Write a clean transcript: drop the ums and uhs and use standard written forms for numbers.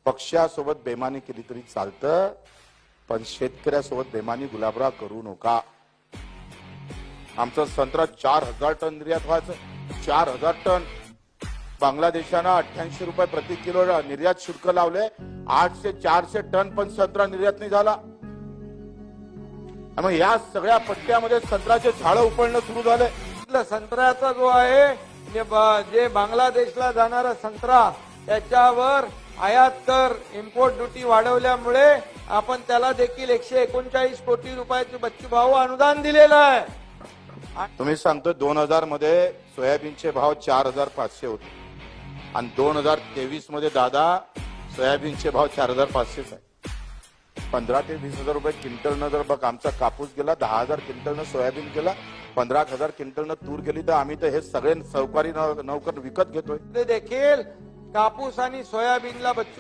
पक्षासोबत बेमानी केली तरी चालतं, पण शेतकऱ्यासोबत बेमानी गुलाबराव करू नका. आमचं संत्रा 4000 टन निर्यात व्हायचं. 4000 टन. बांगलादेशानं 88 रुपये प्रति किलो निर्यात शुल्क लावले. 800-400 टन पण संत्रा निर्यात नाही झाला. मग या सगळ्या पट्ट्यामध्ये संत्र्याचे झाडं उपळणं सुरू झाले. संत्र्याचा जो आहे जे बांगलादेशला जाणारा संत्रा त्याच्यावर आयात कर इम्पोर्ट ड्युटी वाढवल्यामुळे आपण त्याला देखील 139 कोटी रुपयाचे बच्चूभाऊ अनुदान दिलेलं आहे. तुम्ही सांगतो 2000 मध्ये सोयाबीनचे भाव 4500 होते आणि 2023 मध्ये दादा सोयाबीनचे भाव 4500 आहे. 15 ते 20,000 रुपये क्विंटलनं जर बघ आमचा कापूस गेला, 10,000 क्विंटलनं सोयाबीन गेला, 15,000 क्विंटलनं तूर गेली, तर आम्ही तर हे सगळे सहकारी नौकर विकत घेतोय. ते देखील कापूस आणि सोयाबीनला बच्चू